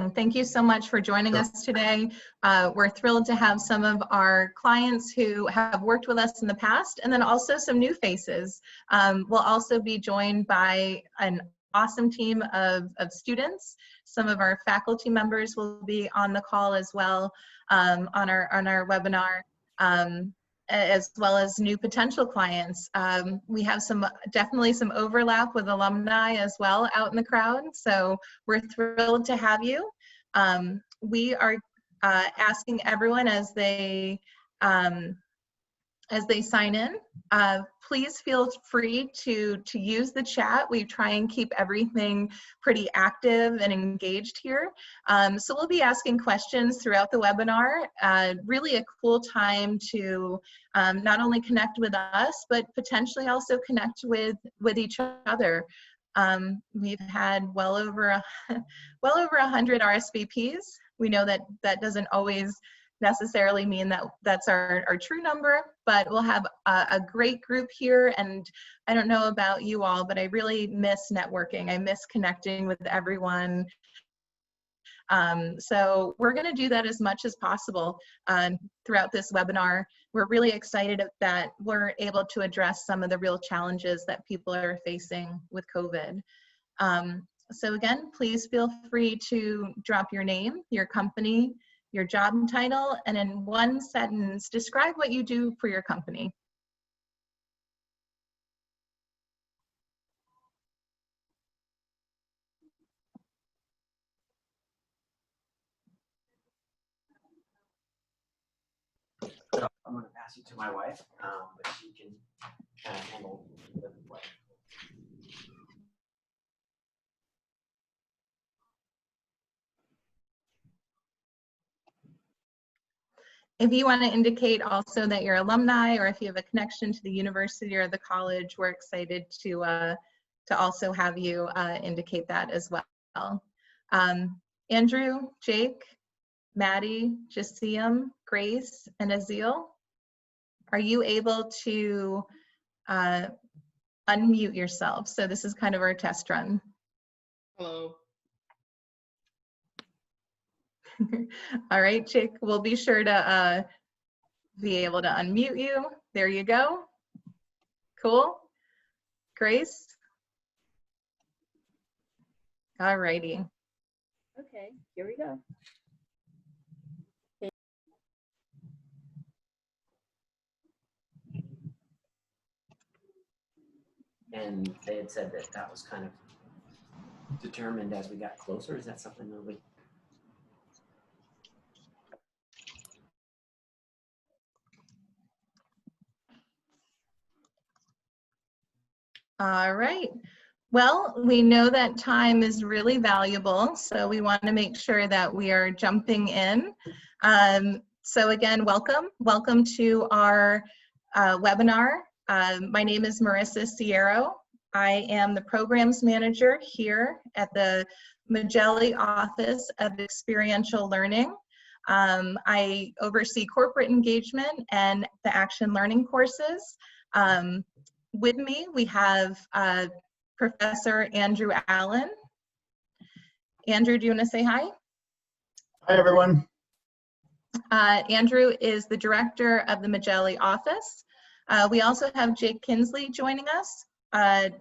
amazing. Thank you so much for joining us today. We're thrilled to have some of our clients who have worked with us in the past, and then also some new faces. We'll also be joined by an awesome team of students. Some of our faculty members will be on the call as well on our webinar. As well as new potential clients. We have definitely some overlap with alumni as well out in the crowd, so we're thrilled to have you. We are asking everyone as they sign in, please feel free to use the chat. We try and keep everything pretty active and engaged here. So we'll be asking questions throughout the webinar. Really a cool time to not only connect with us, but potentially also connect with each other. We've had well over 100 RSVPs. We know that doesn't always necessarily mean that that's our true number, but we'll have a great group here. And I don't know about you all, but I really miss networking. I miss connecting with everyone. So we're going to do that as much as possible throughout this webinar. We're really excited that we're able to address some of the real challenges that people are facing with COVID. So again, please feel free to drop your name, your company, your job title, and in one sentence, describe what you do for your company. So I'm going to pass you to my wife, but she can kind of handle the play. If you want to indicate also that you're alumni, or if you have a connection to the university or the college, we're excited to also have you indicate that as well. Andrew, Jake, Maddie, Jasim, Grace, and Azil, are you able to unmute yourself? So this is kind of our test run. Hello. All right, Jake, we'll be sure to be able to unmute you. There you go. Cool. Grace? All righty. Okay, here we go. And they had said that that was kind of determined as we got closer. Is that something that we? All right. Well, we know that time is really valuable, so we want to make sure that we are jumping in. So again, welcome to our webinar. My name is Marissa Sierro. I am the programs manager here at the Magelli Office of Experiential Learning. I oversee corporate engagement and the action learning courses. With me, we have Professor Andrew Allen. Andrew, do you want to say hi? Hi, everyone. Andrew is the director of the Magelli office. We also have Jake Kinsley joining us.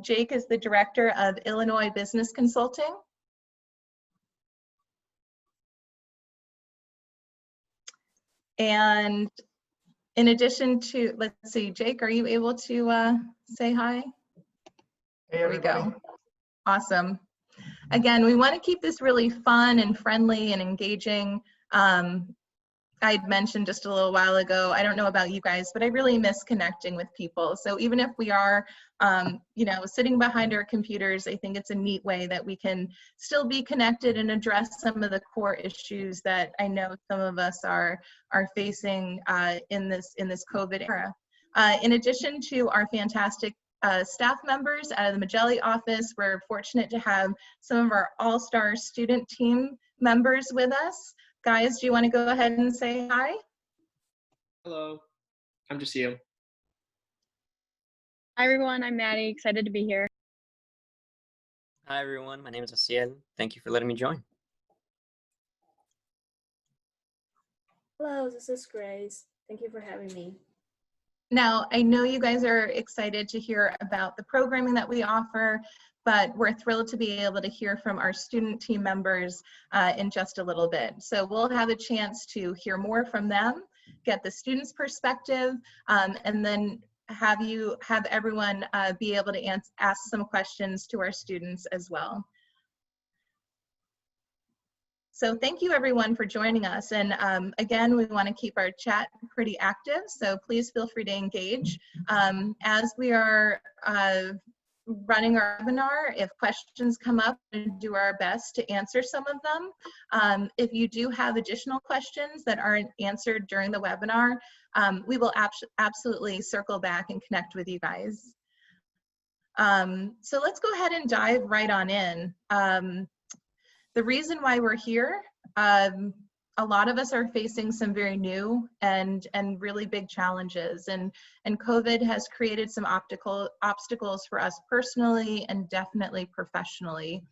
Jake is the director of Illinois Business Consulting. And in addition to, let's see, Jake, are you able to say hi? Hey, There we everybody. go. Awesome. Again, we want to keep this really fun and friendly and engaging. I'd mentioned just a little while ago, I don't know about you guys, but I really miss connecting with people. So even if we are, you know, sitting behind our computers, I think it's a neat way that we can still be connected and address some of the core issues that I know some of us are facing in this COVID era. In addition to our fantastic staff members out of the Magelli office, we're fortunate to have some of our all-star student team members with us. Guys, do you want to go ahead and say hi? Hello. I'm Jasim. Hi everyone, I'm Maddie, excited to be here. Hi everyone, my name is Asiel. Thank you for letting me join. Hello, this is Grace. Thank you for having me. Now, I know you guys are excited to hear about the programming that we offer, but we're thrilled to be able to hear from our student team members in just a little bit. So we'll have a chance to hear more from them, get the students' perspective, and then have everyone be able to ask some questions to our students as well. So thank you everyone for joining us. And again, we want to keep our chat pretty active, so please feel free to engage. As we are running our webinar, if questions come up, we'll do our best to answer some of them. If you do have additional questions that aren't answered during the webinar, we will absolutely circle back and connect with you guys. So let's go ahead and dive right on in. The reason why we're here, a lot of us are facing some very new and really big challenges, and COVID has created some obstacles for us personally and definitely professionally.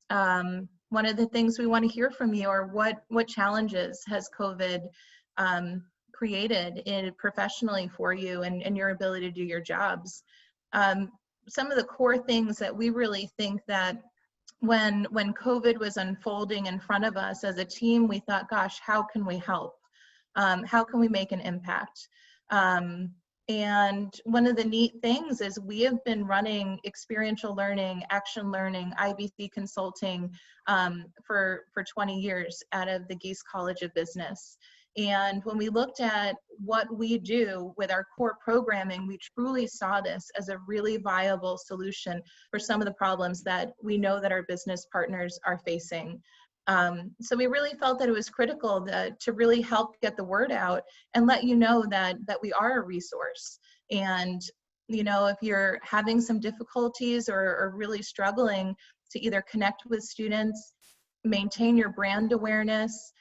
One of the things we want to hear from you are what challenges has COVID created professionally for you and your ability to do your jobs. Some of the core things that we really think that when COVID was unfolding in front of us as a team, we thought, gosh, how can we help? How can we make an impact? And one of the neat things is we have been running experiential learning, action learning, IBC consulting for 20 years out of the Gies College of Business. And when we looked at what we do with our core programming, we truly saw this as a really viable solution for some of the problems that we know that our business partners are facing. So we really felt that it was critical to really help get the word out and let you know that we are a resource. And you know, if you're having some difficulties or really struggling to either connect with students, maintain your brand awareness,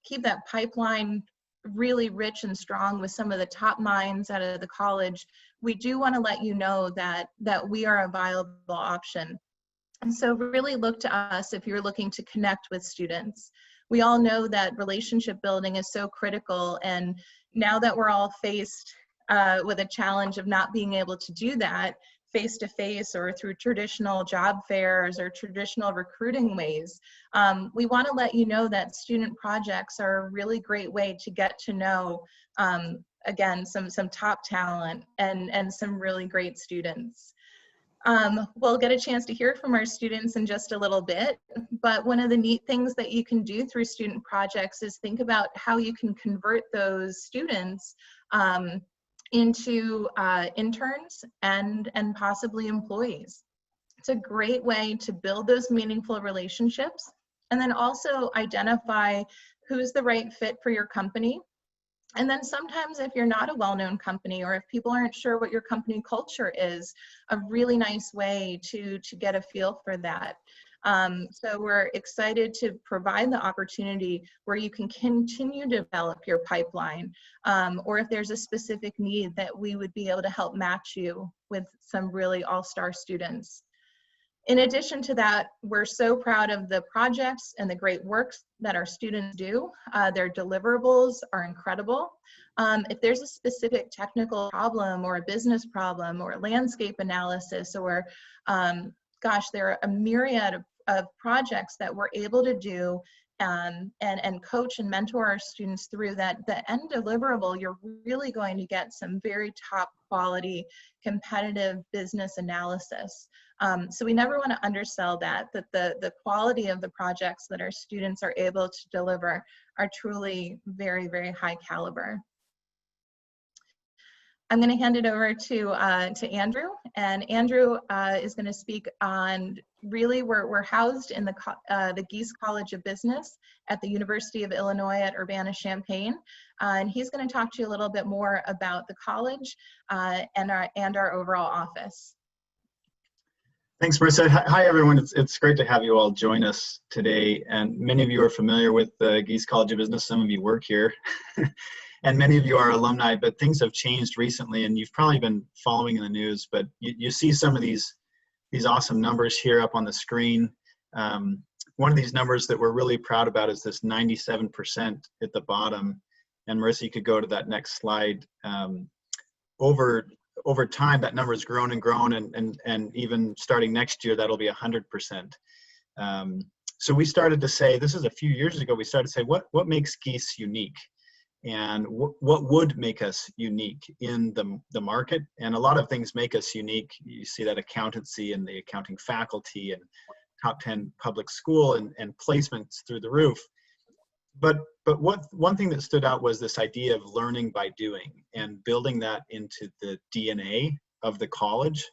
keep that pipeline really rich and strong with some of the top minds out of the college, we do want to let you know that we are a viable option. And so really look to us if you're looking to connect with students. We all know that relationship building is so critical, and now that we're all faced with a challenge of not being able to do that face-to-face or through traditional job fairs or traditional recruiting ways, we want to let you know that student projects are a really great way to get to know, again, some top talent and some really great students. We'll get a chance to hear from our students in just a little bit, but one of the neat things that you can do through student projects is think about how you can convert those students into interns and possibly employees. It's a great way to build those meaningful relationships and then also identify who's the right fit for your company. And then sometimes if you're not a well-known company or if people aren't sure what your company culture is, a really nice way to get a feel for that. So we're excited to provide the opportunity where you can continue to develop your pipeline, or if there's a specific need that we would be able to help match you with some really all-star students. In addition to that, we're so proud of the projects and the great works that our students do. Their deliverables are incredible. If there's a specific technical problem or a business problem or a landscape analysis or, gosh, there are a myriad of projects that we're able to do and coach and mentor our students through that. The end deliverable, you're really going to get some very top quality competitive business analysis. So we never want to undersell that the quality of the projects that our students are able to deliver are truly very, very high caliber. I'm going to hand it over to Andrew, and Andrew is going to speak on really we're housed in the Gies College of Business at the University of Illinois at Urbana-Champaign, and he's going to talk to you a little bit more about the college and our overall office. Thanks, Marissa. Hi, everyone. It's great to have you all join us today. And many of you are familiar with the Gies College of Business. Some of you work here. And many of you are alumni, but things have changed recently, and you've probably been following in the news, but you see some of these awesome numbers here up on the screen. One of these numbers that we're really proud about is this 97% at the bottom. and Marissa, you could go to that next slide. Over time, that number has grown and grown, and even starting next year, that'll be 100%. So we started to say, this is a few years ago, we started to say, what makes Gies unique? And what would make us unique in the market? And a lot of things make us unique. You see that accountancy and the accounting faculty and top 10 public school and placements through the roof. But one thing that stood out was this idea of learning by doing and building that into the DNA of the college.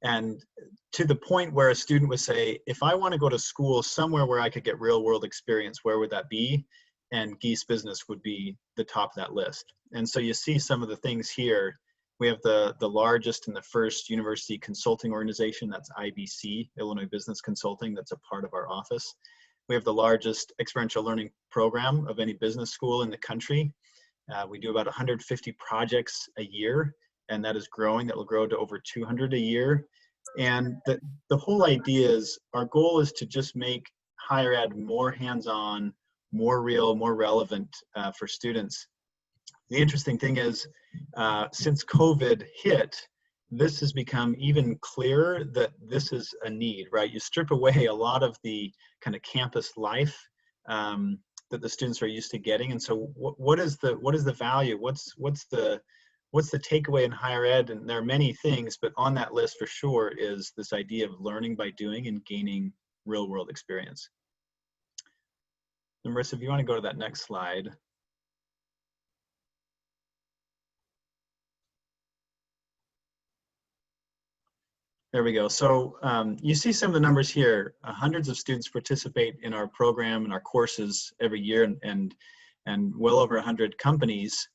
And to the point where a student would say, if I want to go to school somewhere where I could get real world experience, where would that be? And Gies Business would be the top of that list. And so you see some of the things here. We have the largest and the first university consulting organization, that's IBC, Illinois Business Consulting, that's a part of our office. We have the largest experiential learning program of any business school in the country. We do about 150 projects a year, and that is growing. That will grow to over 200 a year. And the whole idea is, our goal is to just make higher ed more hands-on, more real, more relevant for students. The interesting thing is, since COVID hit, this has become even clearer that this is a need, right? You strip away a lot of the kind of campus life that the students are used to getting, and so what is the value? What's the takeaway in higher ed? And there are many things, but on that list for sure is this idea of learning by doing and gaining real world experience. And Marissa, if you want to go to that next slide. There we go. So you see some of the numbers here. Hundreds of students participate in our program and our courses every year, and well over 100 companies.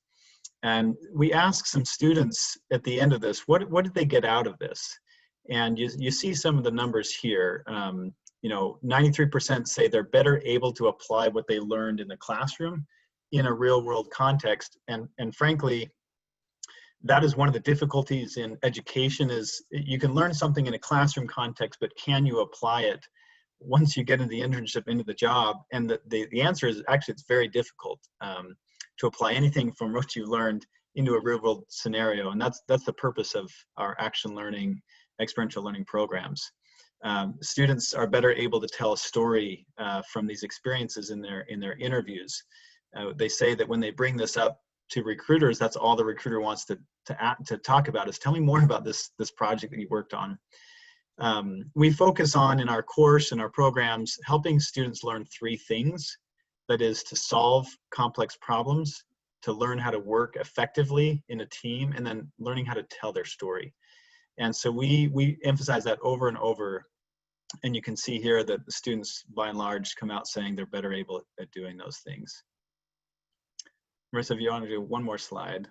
And we ask some students at the end of this, what did they get out of this? And you see some of the numbers here. 93% say they're better able to apply what they learned in the classroom in a real world context. And frankly, that is one of the difficulties in education, is you can learn something in a classroom context, but can you apply it once you get into the internship, into the job? And the answer is actually, it's very difficult to apply anything from what you learned into a real world scenario. And that's the purpose of our action learning, experiential learning programs. Students are better able to tell a story from these experiences in their interviews. They say that when they bring this up to recruiters, that's all the recruiter wants to talk about, is tell me more about this project that you worked on. We focus on, in our course and our programs, helping students learn 3 things. That is, to solve complex problems, to learn how to work effectively in a team, and then learning how to tell their story. And so we emphasize that over and over. And you can see here that the students, by and large, come out saying they're better able at doing those things. Marissa, if you want to do one more slide.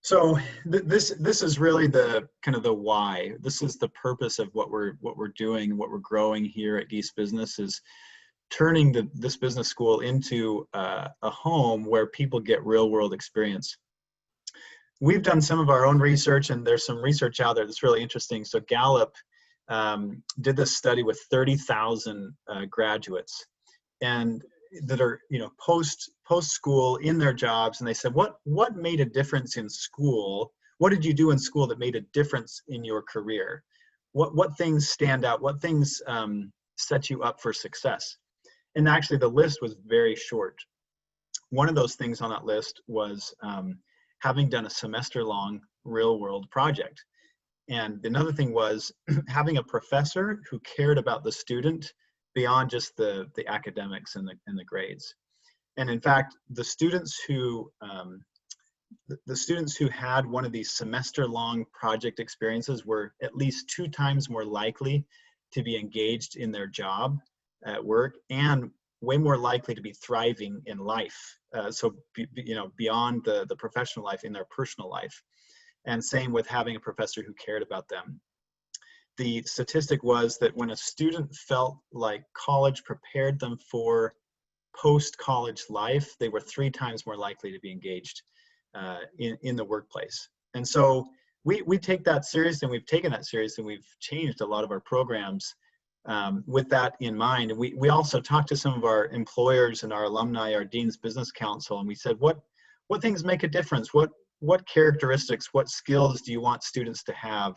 So this is really the kind of the why. This is the purpose of what we're doing, what we're growing here at Gies Business, is turning this business school into a home where people get real world experience. We've done some of our own research, and there's some research out there that's really interesting. So Gallup did this study with 30,000 graduates, and that are post school in their jobs, and they said, what made a difference in school? What did you do in school that made a difference in your career? What things stand out? What things set you up for success? And actually, the list was very short. One of those things on that list was having done a semester-long real-world project. And another thing was having a professor who cared about the student beyond just the academics and the grades. And in fact, the students who had one of these semester-long project experiences were at least 2 times more likely to be engaged in their job at work, and way more likely to be thriving in life. Beyond the professional life, in their personal life. And same with having a professor who cared about them. The statistic was that when a student felt like college prepared them for post-college life, they were 3 times more likely to be engaged in the workplace. And so we take that serious, and we've taken that serious, and we've changed a lot of our programs with that in mind, we also talked to some of our employers and our alumni, our Dean's Business Council, and we said, what things make a difference? What characteristics, what skills do you want students to have?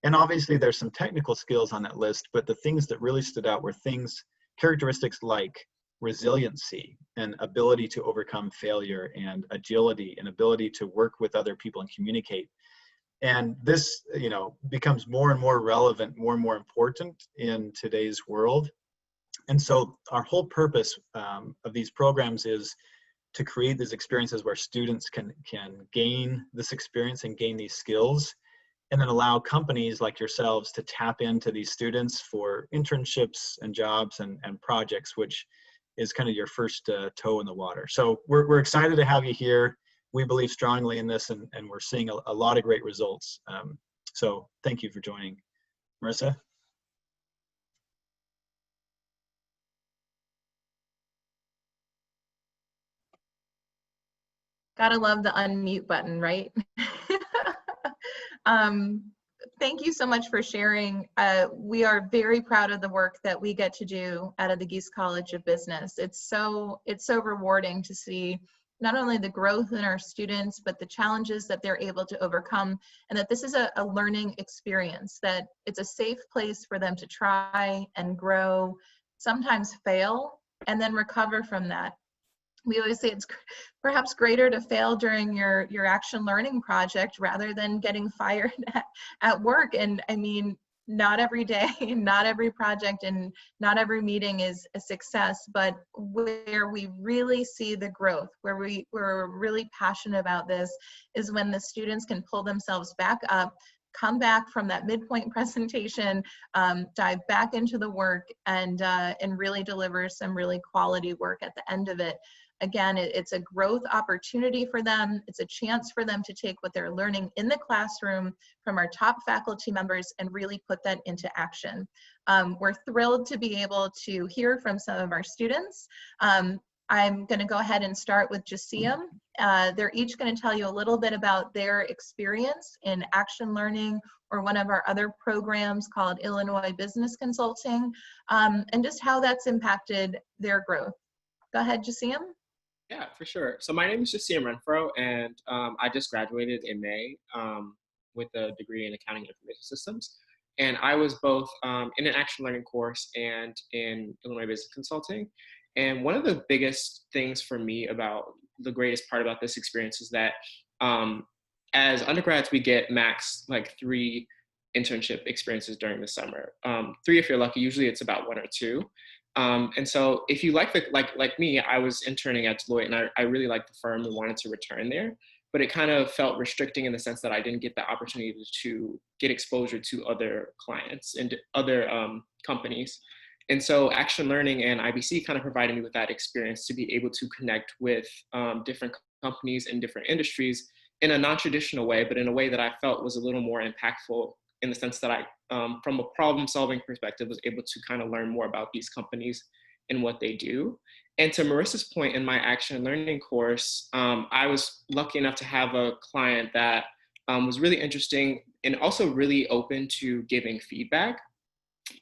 And obviously there's some technical skills on that list, but the things that really stood out were characteristics like resiliency and ability to overcome failure, and agility and ability to work with other people and communicate. And this, becomes more and more relevant, more and more important in today's world. And so our whole purpose of these programs is to create these experiences where students can gain this experience and gain these skills, and then allow companies like yourselves to tap into these students for internships and jobs and projects, which is kind of your first toe in the water. So we're excited to have you here. We believe strongly in this, and we're seeing a lot of great results. So thank you for joining. Marissa? Gotta love the unmute button, right? Thank you so much for sharing. We are very proud of the work that we get to do out of the Gies College of Business. It's so rewarding to see not only the growth in our students, but the challenges that they're able to overcome, and that this is a learning experience, that it's a safe place for them to try and grow, sometimes fail, and then recover from that. We always say it's perhaps greater to fail during your action learning project rather than getting fired at work. And I mean, not every day, not every project, and not every meeting is a success, but where we really see the growth, where we're really passionate about this, is when the students can pull themselves back up, come back from that midpoint presentation, dive back into the work, and really deliver some really quality work at the end of it. Again, it's a growth opportunity for them. It's a chance for them to take what they're learning in the classroom from our top faculty members and really put that into action. We're thrilled to be able to hear from some of our students. I'm going to go ahead and start with Jasim. They're each going to tell you a little bit about their experience in action learning or one of our other programs called Illinois Business Consulting, and just how that's impacted their growth. Go ahead, Jasim. Yeah, for sure. So my name is Gies Renfro, and I just graduated in May with a degree in accounting and information systems. And I was both in an action learning course and in Illinois Business Consulting. And one of the biggest things for me about the greatest part about this experience is that as undergrads, we get max like 3 internship experiences during the summer. 3 if you're lucky. Usually it's about 1 or 2. And so if you like me, I was interning at Deloitte, and I really liked the firm and wanted to return there, but it kind of felt restricting in the sense that I didn't get the opportunity to get exposure to other clients and other companies. And so action learning and IBC kind of provided me with that experience to be able to connect with different companies in different industries in a non-traditional way, but in a way that I felt was a little more impactful, in the sense that I, from a problem-solving perspective, was able to kind of learn more about these companies and what they do. And to Marissa's point, in my action learning course, I was lucky enough to have a client that was really interesting and also really open to giving feedback.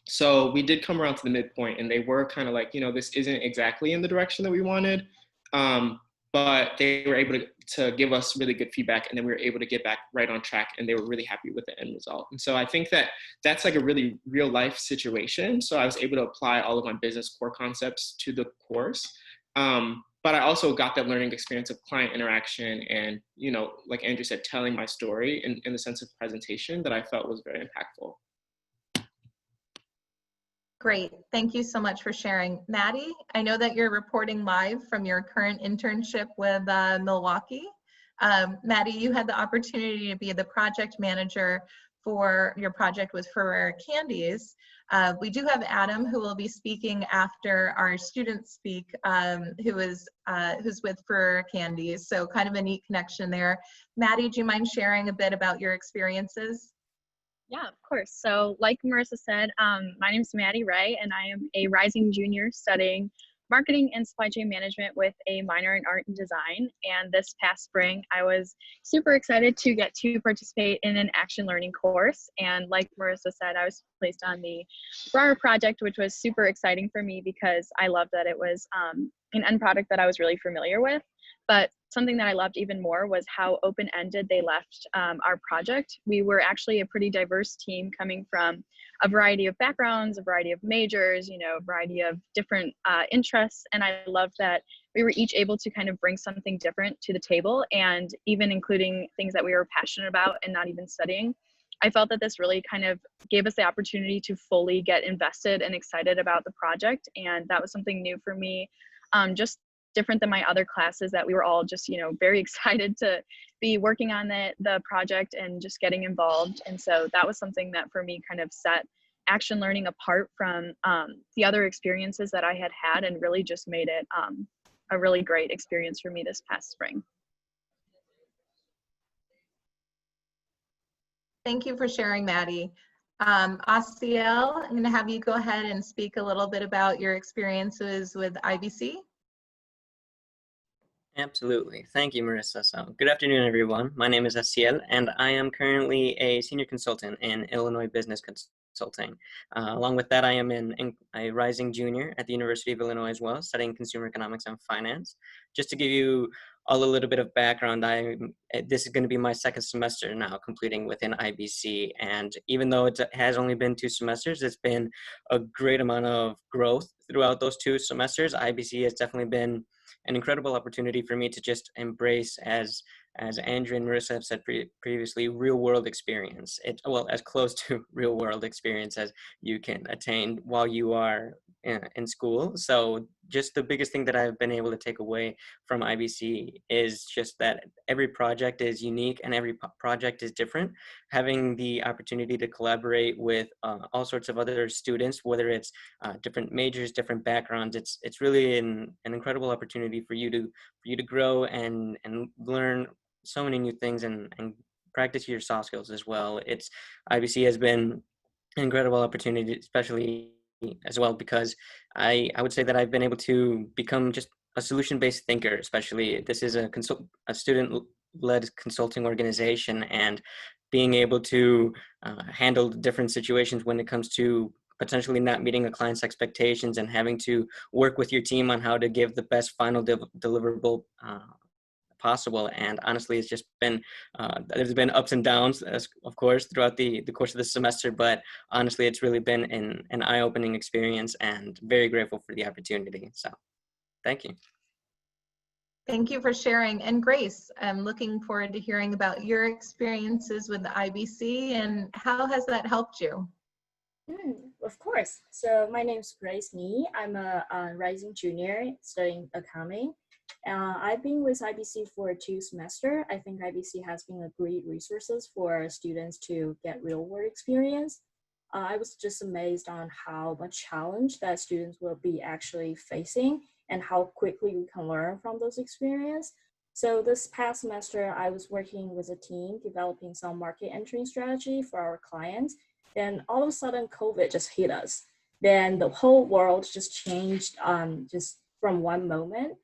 So we did come around to the midpoint, and they were kind of like, this isn't exactly in the direction that we wanted. But they were able to give us really good feedback, and then we were able to get back right on track, and they were really happy with the end result. And so I think that that's like a really real life situation. So I was able to apply all of my business core concepts to the course. But I also got that learning experience of client interaction and, like Andrew said, telling my story in the sense of presentation that I felt was very impactful. Great. Thank you so much for sharing. Maddie, I know that you're reporting live from your current internship with Milwaukee. Maddie, you had the opportunity to be the project manager for your project with Ferrera Candies. We do have Adam, who will be speaking after our students speak, who's with Ferrera Candies. So kind of a neat connection there. Maddie, do you mind sharing a bit about your experiences? Yeah, of course. So like Marissa said, my name is Maddie Wright, and I am a rising junior studying marketing and supply chain management with a minor in art and design. And this past spring, I was super excited to get to participate in an action learning course. And like Marissa said, I was placed on the Brewer project, which was super exciting for me because I loved that it was an end product that I was really familiar with. But something that I loved even more was how open-ended they left our project. We were actually a pretty diverse team coming from a variety of backgrounds, a variety of majors, you know, a variety of different interests. And I loved that we were each able to kind of bring something different to the table, and even including things that we were passionate about and not even studying. I felt that this really kind of gave us the opportunity to fully get invested and excited about the project. And that was something new for me, just different than my other classes, that we were all just, you know, very excited to be working on the project and just getting involved. And so that was something that for me kind of set action learning apart from the other experiences that I had had, and really just made it a really great experience for me this past spring. Thank you for sharing, Maddie. Asiel, I'm going to have you go ahead and speak a little bit about your experiences with IBC. Absolutely. Thank you, Marissa. So, good afternoon, everyone. My name is Asiel, and I am currently a senior consultant in Illinois Business Consulting. Along with that, I am a rising junior at the University of Illinois as well, studying consumer economics and finance. Just to give you all a little bit of background, this is going to be my second semester now completing within IBC. And even though it has only been 2 semesters, it's been a great amount of growth throughout those 2 semesters. IBC has definitely been an incredible opportunity for me to just embrace, as Andrew and Marissa have said previously, real world experience. Well, as close to real world experience as you can attain while you are in school. So just the biggest thing that I've been able to take away from IBC is just that every project is unique and every project is different. Having the opportunity to collaborate with all sorts of other students, whether it's different majors, different backgrounds, it's really an incredible opportunity for you to grow and learn so many new things and practice your soft skills as well. IBC has been an incredible opportunity, especially as well, because I would say that I've been able to become just a solution-based thinker. Especially, this is a student-led consulting organization, and being able to handle different situations when it comes to potentially not meeting a client's expectations and having to work with your team on how to give the best final deliverable possible. And honestly, it's just been there's been ups and downs, of course, throughout the course of the semester, but honestly, it's really been an eye-opening experience, and very grateful for the opportunity. So thank you. Thank you for sharing. And Grace, I'm looking forward to hearing about your experiences with the IBC and how has that helped you? Of course. So my name is Grace Nee. I'm a rising junior studying accounting. I've been with IBC for 2 semesters. I think IBC has been a great resources for students to get real world experience. I was just amazed on how much challenge that students will be actually facing and how quickly we can learn from those experiences. So this past semester, I was working with a team developing some market entry strategy for our clients. Then all of a sudden, COVID just hit us. Then the whole world just changed just from one moment.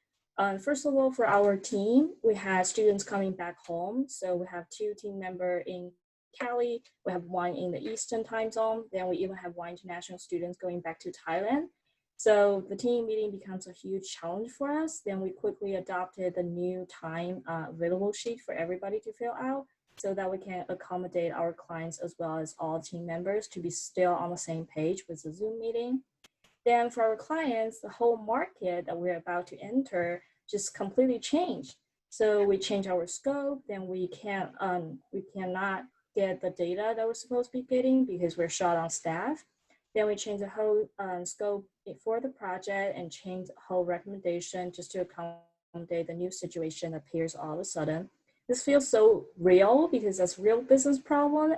First of all, for our team, we had students coming back home. So we have 2 team members in Cali, we have 1 in the Eastern time zone, then we even have 1 international students going back to Thailand. So the team meeting becomes a huge challenge for us. Then we quickly adopted the new time available sheet for everybody to fill out so that we can accommodate our clients as well as all team members to be still on the same page with the Zoom meeting. Then for our clients, the whole market that we're about to enter just completely changed. So we changed our scope, then we cannot get the data that we're supposed to be getting because we're short on staff. Then we changed the whole scope for the project and changed the whole recommendation just to accommodate the new situation that appears all of a sudden. This feels so real because that's real business problem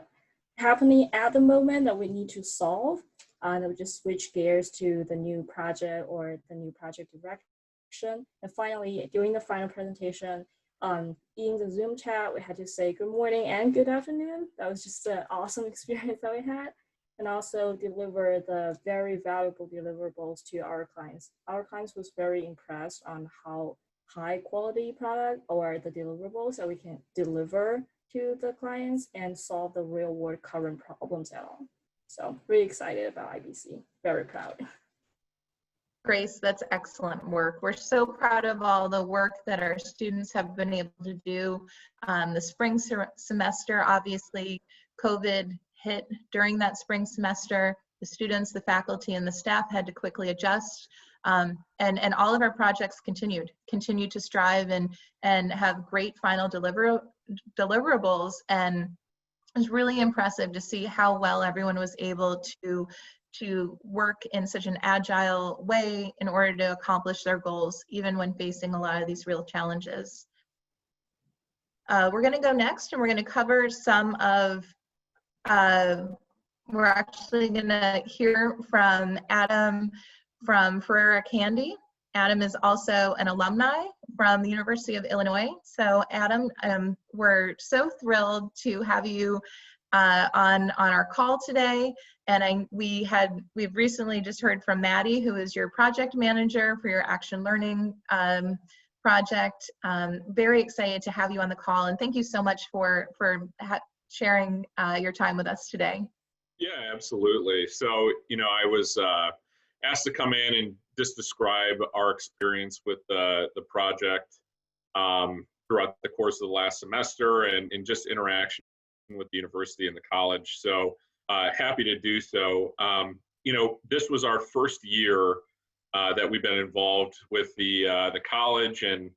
happening at the moment that we need to solve. And we just switch gears to the new project or the new project direction. And finally, during the final presentation, in the Zoom chat, we had to say good morning and good afternoon. That was just an awesome experience that we had. and also deliver the very valuable deliverables to our clients. Our clients was very impressed on how high quality product or the deliverables that we can deliver to the clients and solve the real world current problems at all. So really excited about IBC, very proud. Grace, that's excellent work. We're so proud of all the work that our students have been able to do. The spring semester, obviously, COVID hit during that spring semester. The students, the faculty, and the staff had to quickly adjust. And all of our projects continued to strive and have great final deliverables. And it was really impressive to see how well everyone was able to work in such an agile way in order to accomplish their goals, even when facing a lot of these real challenges. We're going to go next, and we're going to cover some of, we're actually going to hear from Adam from Ferrara Candy. Adam is also an alumni from the University of Illinois. So Adam, we're so thrilled to have you on our call today. And we've recently just heard from Maddie, who is your project manager for your Action Learning project. Very excited to have you on the call, and thank you so much for sharing your time with us today. Yeah, absolutely. So, I was asked to come in and just describe our experience with the project throughout the course of the last semester and just interaction with the university and the college. So happy to do so. This was our first year that we've been involved with the college, and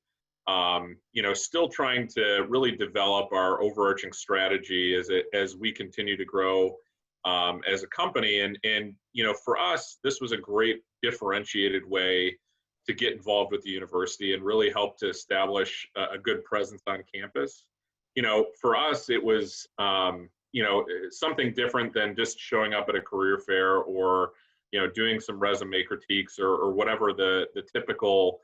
still trying to really develop our overarching strategy as we continue to grow as a company. And for us, this was a great differentiated way to get involved with the university and really help to establish a good presence on campus. For us, it was something different than just showing up at a career fair or doing some resume critiques or whatever the typical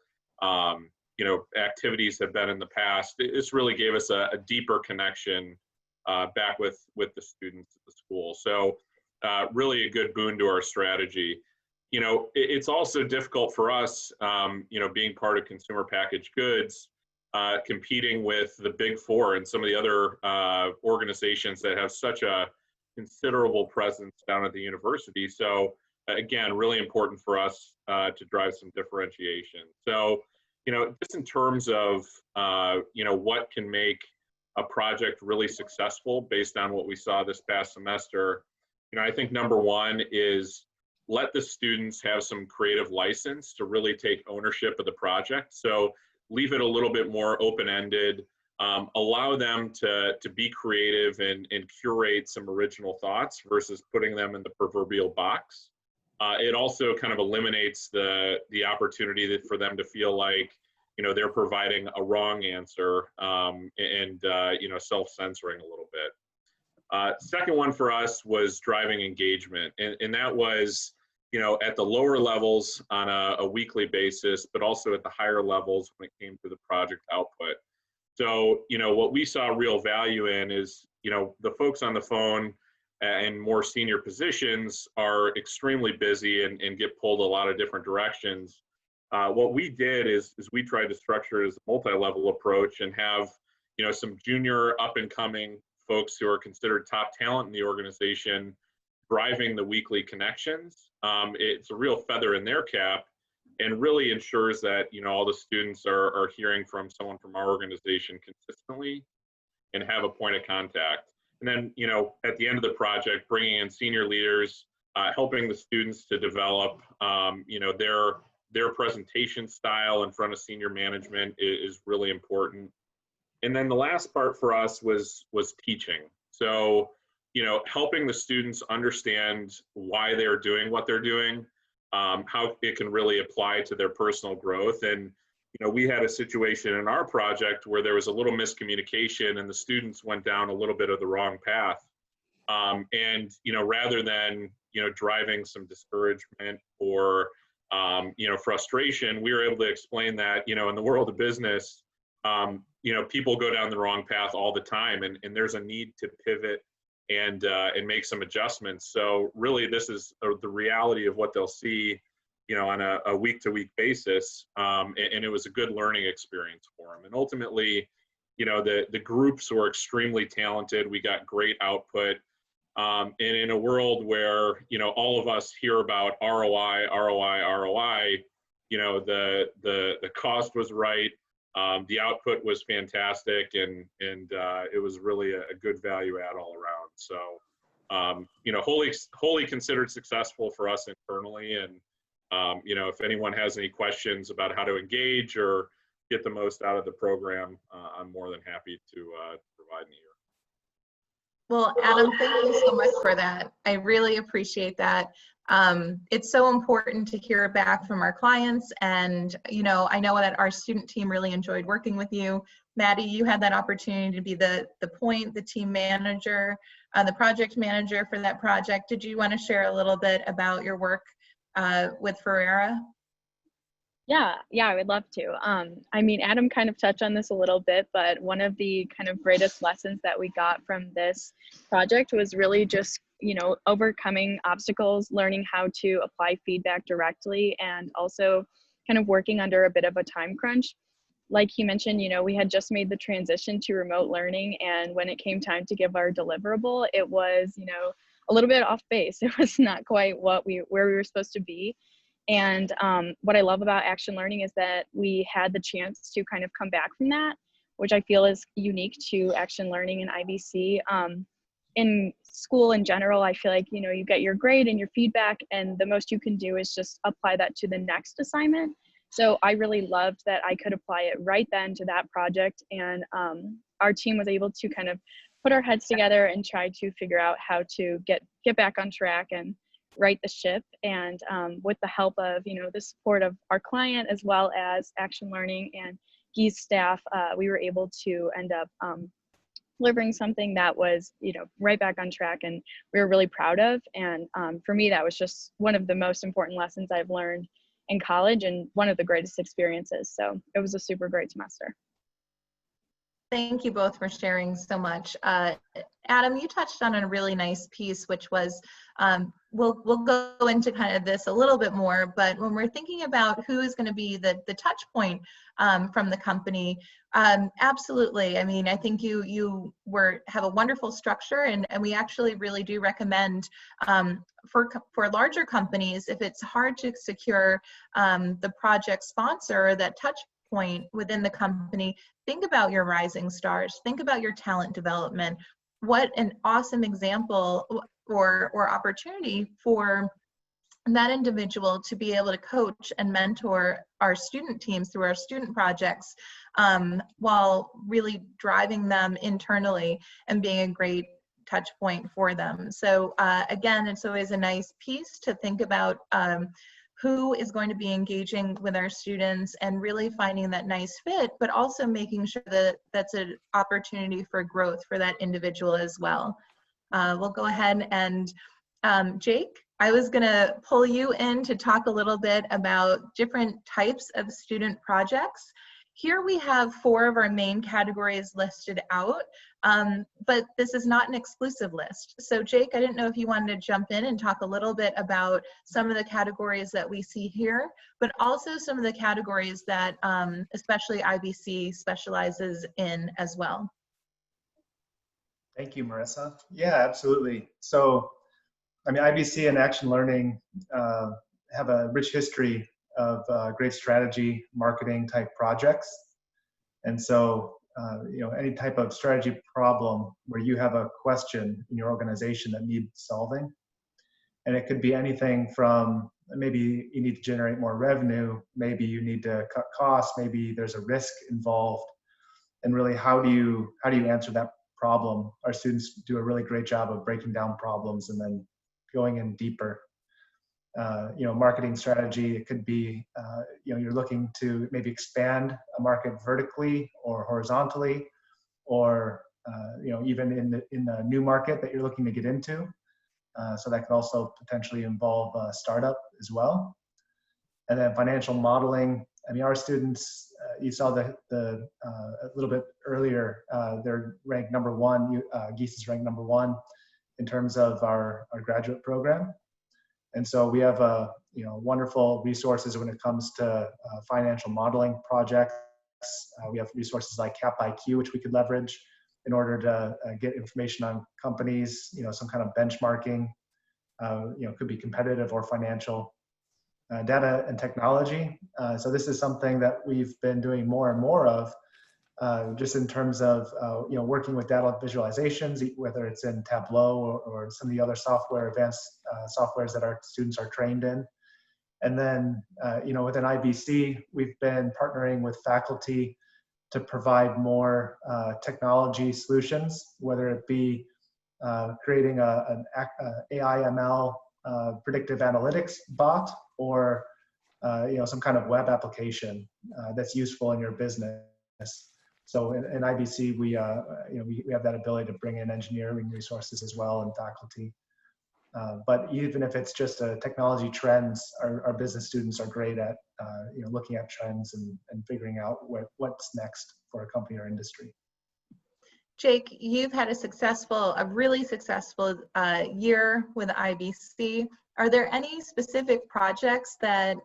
activities have been in the past. This really gave us a deeper connection back with the students at the school. So really a good boon to our strategy. It's also difficult for us, being part of consumer packaged goods, competing with the Big Four and some of the other organizations that have such a considerable presence down at the university. So again, really important for us to drive some differentiation. So, just in terms of, what can make a project really successful based on what we saw this past semester, I think number one is let the students have some creative license to really take ownership of the project. So leave it a little bit more open-ended, allow them to be creative and curate some original thoughts versus putting them in the proverbial box. It also kind of eliminates the opportunity for them to feel like, they're providing a wrong answer and self-censoring a little bit. Second one for us was driving engagement. And that was, at the lower levels on a weekly basis, but also at the higher levels when it came to the project output. So, what we saw real value in is, the folks on the phone and more senior positions are extremely busy and get pulled a lot of different directions. What we did is we tried to structure it as a multi-level approach and have, some junior up-and-coming folks who are considered top talent in the organization driving the weekly connections. It's a real feather in their cap and really ensures that, all the students are hearing from someone from our organization consistently and have a point of contact. And then, at the end of the project, bringing in senior leaders, helping the students to develop, their presentation style in front of senior management is really important. And then the last part for us was teaching. So, helping the students understand why they're doing what they're doing, how it can really apply to their personal growth. And, we had a situation in our project where there was a little miscommunication and the students went down a little bit of the wrong path. And, rather than, driving some discouragement or, frustration, we were able to explain that, in the world of business, people go down the wrong path all the time, and there's a need to pivot and make some adjustments. So really, this is the reality of what they'll see, you know, on a week-to-week basis, and it was a good learning experience for them. And ultimately, you know, the groups were extremely talented. We got great output. And in a world where, you know, all of us hear about ROI, you know, the cost was right, the output was fantastic, and it was really a good value add all around. So, you know, wholly considered successful for us internally. And, you know, if anyone has any questions about how to engage or get the most out of the program, I'm more than happy to provide an ear. Well, Adam, thank you so much for that. I really appreciate that. It's so important to hear back from our clients, and you know, I know that our student team really enjoyed working with you. Maddie, you had that opportunity to be the team manager, the project manager for that project. Did you want to share a little bit about your work with Ferreira? Yeah, I would love to. I mean, Adam kind of touched on this a little bit, but one of the kind of greatest lessons that we got from this project was really just, you know, overcoming obstacles, learning how to apply feedback directly, and also kind of working under a bit of a time crunch. Like he mentioned, you know, we had just made the transition to remote learning, and when it came time to give our deliverable, it was, you know, a little bit off base. It was not quite where we were supposed to be. And what I love about action learning is that we had the chance to kind of come back from that, which I feel is unique to action learning and IBC. In school in general, I feel like, you know, you get your grade and your feedback, and the most you can do is just apply that to the next assignment. So I really loved that I could apply it right then to that project. And our team was able to kind of put our heads together and try to figure out how to get back on track and right the ship. And with the help of, you know, the support of our client as well as action learning and Gies staff, we were able to end up delivering something that was, you know, right back on track, and we were really proud of. And for me, that was just one of the most important lessons I've learned in college and one of the greatest experiences. So it was a super great semester. Thank you both for sharing so much. Adam, you touched on a really nice piece, which was, we'll go into kind of this a little bit more, but when we're thinking about who is going to be the touch point from the company, absolutely. I mean, I think you have a wonderful structure, and we actually really do recommend for larger companies, if it's hard to secure the project sponsor, that touch point within the company, think about your rising stars, think about your talent development. What an awesome example or opportunity for that individual to be able to coach and mentor our student teams through our student projects, while really driving them internally and being a great touch point for them. So again, it's always a nice piece to think about who is going to be engaging with our students and really finding that nice fit, but also making sure that that's an opportunity for growth for that individual as well. We'll go ahead and Jake, I was gonna pull you in to talk a little bit about different types of student projects. Here we have 4 of our main categories listed out, but this is not an exclusive list. So Jake, I didn't know if you wanted to jump in and talk a little bit about some of the categories that we see here, but also some of the categories that especially IBC specializes in as well. Thank you, Marissa. Yeah, absolutely. So, I mean, IBC and Action Learning have a rich history of great strategy, marketing type projects. And so, you know, any type of strategy problem where you have a question in your organization that needs solving. And it could be anything from maybe you need to generate more revenue, maybe you need to cut costs, maybe there's a risk involved. And really, how do you answer that problem? Our students do a really great job of breaking down problems and then going in deeper. You know, marketing strategy, it could be, you know, you're looking to maybe expand a market vertically or horizontally, or, you know, even in the new market that you're looking to get into. So that could also potentially involve a startup as well. And then financial modeling. I mean, our students, you saw a little bit earlier, they're ranked #1, Gies is ranked #1 in terms of our graduate program. And so we have wonderful resources when it comes to financial modeling projects. We have resources like Cap IQ, which we could leverage in order to get information on companies, some kind of benchmarking, could be competitive or financial. Data and technology. So this is something that we've been doing more and more of, just in terms of working with data visualizations, whether it's in Tableau or some of the other software, advanced softwares that our students are trained in. And then within IBC, we've been partnering with faculty to provide more technology solutions, whether it be creating an AI ML predictive analytics bot, or some kind of web application that's useful in your business. So in IBC, we have that ability to bring in engineering resources as well and faculty. But even if it's just technology trends, our business students are great at looking at trends and figuring out what's next for a company or industry. Jake, you've had a really successful year with IBC. Are there any specific projects that,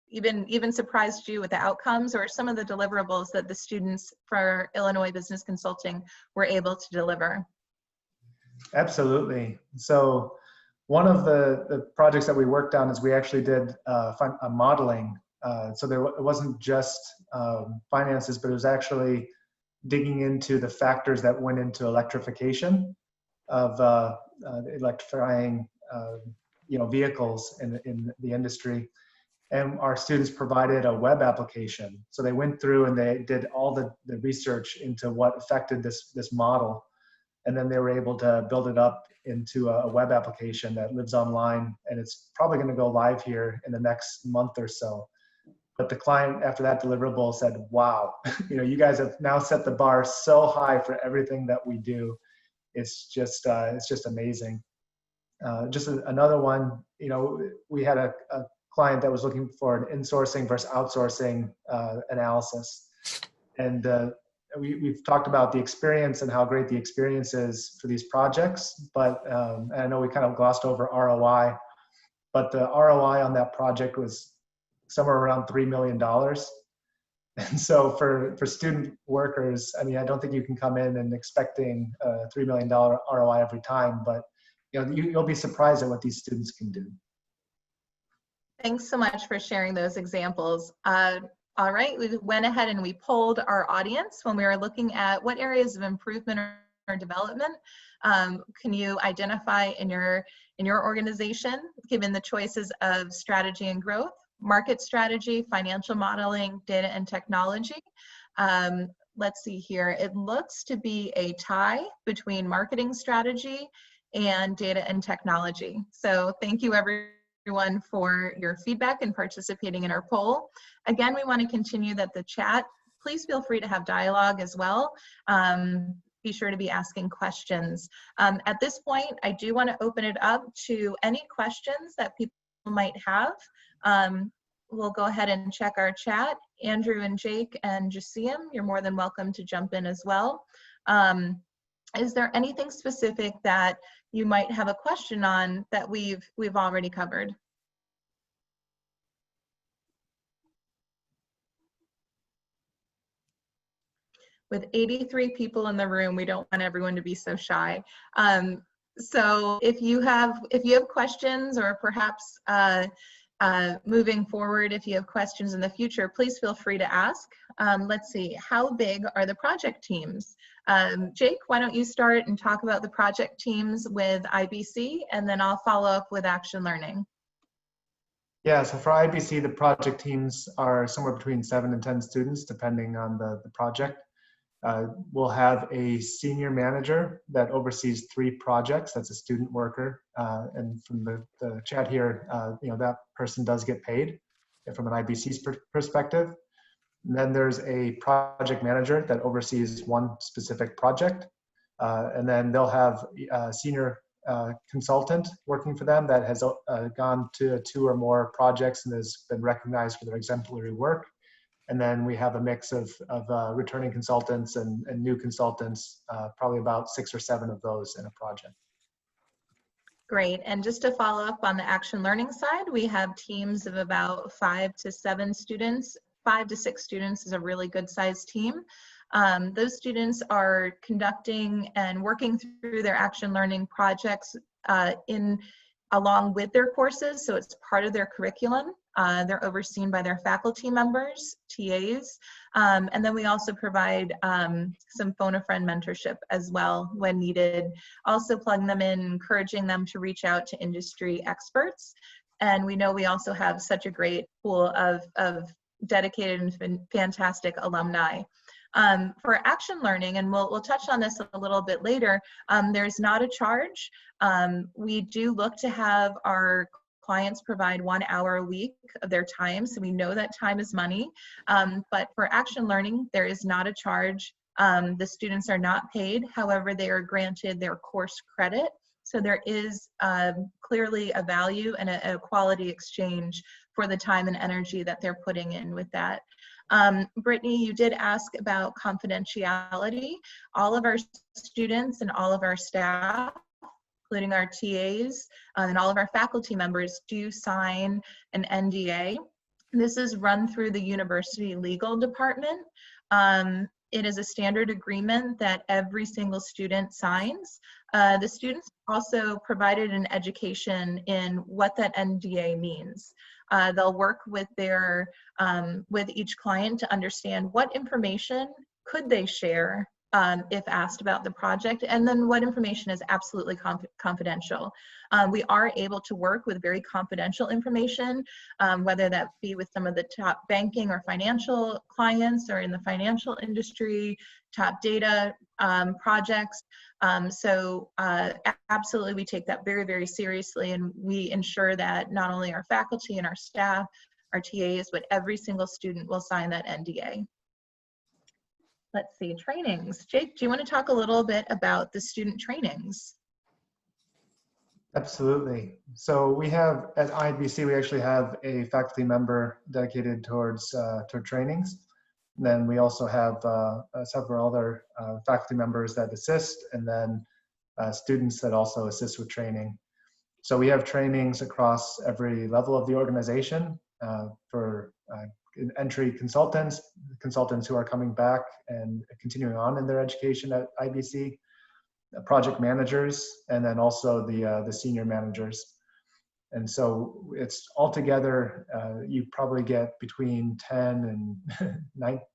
even surprised you with the outcomes, or some of the deliverables that the students for Illinois Business Consulting were able to deliver? Absolutely. So one of the projects that we worked on is we actually did a modeling. So it wasn't just finances, but it was actually digging into the factors that went into electrification of electrifying vehicles in the industry. And our students provided a web application. So they went through and they did all the research into what affected this model. And then they were able to build it up into a web application that lives online. And it's probably going to go live here in the next month or so. But the client, after that deliverable, said, wow, you guys have now set the bar so high for everything that we do. It's just amazing. Just another one, we had a client that was looking for an insourcing versus outsourcing analysis. And we've talked about the experience and how great the experience is for these projects, but and I know we kind of glossed over ROI, but the ROI on that project was somewhere around $3 million. And so for student workers, I don't think you can come in and expecting a $3 million ROI every time, but you'll be surprised at what these students can do. Thanks so much for sharing those examples. All right, we went ahead and we polled our audience when we were looking at what areas of improvement or development can you identify in your organization, given the choices of strategy and growth, market strategy, financial modeling, data and technology. Let's see here. It looks to be a tie between marketing strategy and data and technology. So thank you everyone for your feedback and participating in our poll. Again, we want to continue the chat. Please feel free to have dialogue as well. Be sure to be asking questions. At this point, I do want to open it up to any questions that people might have. We'll go ahead and check our chat. Andrew and Jake and Jasim, you're more than welcome to jump in as well. Is there anything specific that you might have a question on that we've already covered? With 83 people in the room, we don't want everyone to be so shy. So if you have questions, or perhaps moving forward, if you have questions in the future, please feel free to ask. Let's see, how big are the project teams? Jake, why don't you start and talk about the project teams with IBC, and then I'll follow up with Action Learning. Yeah, so for IBC, the project teams are somewhere between 7 and 10 students, depending on the project. We'll have a senior manager that oversees 3 projects. That's a student worker. And from the chat here, that person does get paid from an IBC's perspective. And then there's a project manager that oversees one specific project. And then they'll have a senior consultant working for them that has gone to 2 or more projects and has been recognized for their exemplary work. And then we have a mix of returning consultants and new consultants, probably about 6 or 7 of those in a project. Great. And just to follow up on the action learning side, we have teams of about 5 to 7 students. 5 to 6 students is a really good sized team. Those students are conducting and working through their action learning projects along with their courses, so it's part of their curriculum. They're overseen by their faculty members, TAs, and then we also provide some phone a friend mentorship as well when needed. Also plugging them in, encouraging them to reach out to industry experts. And we know we also have such a great pool of dedicated and fantastic alumni. For action learning, and we'll touch on this a little bit later, there's not a charge. We do look to have our clients provide 1 hour a week of their time, so we know that time is money. But for action learning, there is not a charge. The students are not paid, however, they are granted their course credit. So there is clearly a value and a quality exchange for the time and energy that they're putting in with that. Brittany, you did ask about confidentiality. All of our students and all of our staff, including our TAs and all of our faculty members, do sign an NDA. This is run through the university legal department. It is a standard agreement that every single student signs. The students also provided an education in what that NDA means. They'll work with with each client to understand what information could they share if asked about the project, and then what information is absolutely confidential. We are able to work with very confidential information, whether that be with some of the top banking or financial clients or in the financial industry, top data projects. Absolutely, we take that very, very seriously, and we ensure that not only our faculty and our staff, our TAs, but every single student will sign that NDA. Let's see, trainings. Jake, do you want to talk a little bit about the student trainings? Absolutely. So we have, at IBC, we actually have a faculty member dedicated towards trainings. And then we also have several other faculty members that assist, and then students that also assist with training. So we have trainings across every level of the organization for entry consultants who are coming back and continuing on in their education at IBC, project managers, and then also the senior managers. And so it's altogether, you probably get between 10 and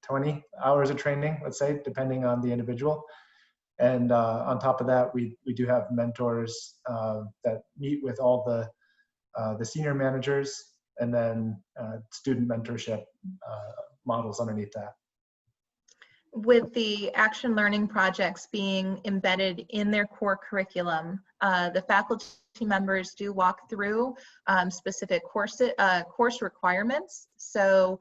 20 hours of training, let's say, depending on the individual. And on top of that, we do have mentors that meet with all the senior managers, and then student mentorship models underneath that. With the action learning projects being embedded in their core curriculum, the faculty members do walk through specific course requirements. So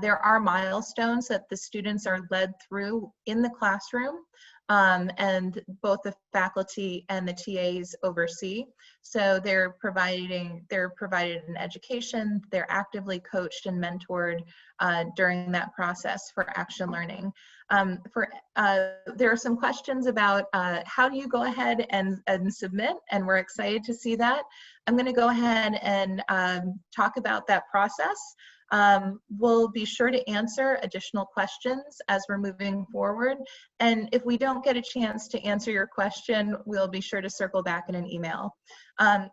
there are milestones that the students are led through in the classroom, and both the faculty and the TAs oversee. So they're provided an education, they're actively coached and mentored during that process for action learning. There are some questions about how do you go ahead and submit, and we're excited to see that. I'm going to go ahead and talk about that process. We'll be sure to answer additional questions as we're moving forward. And if we don't get a chance to answer your question, we'll be sure to circle back in an email.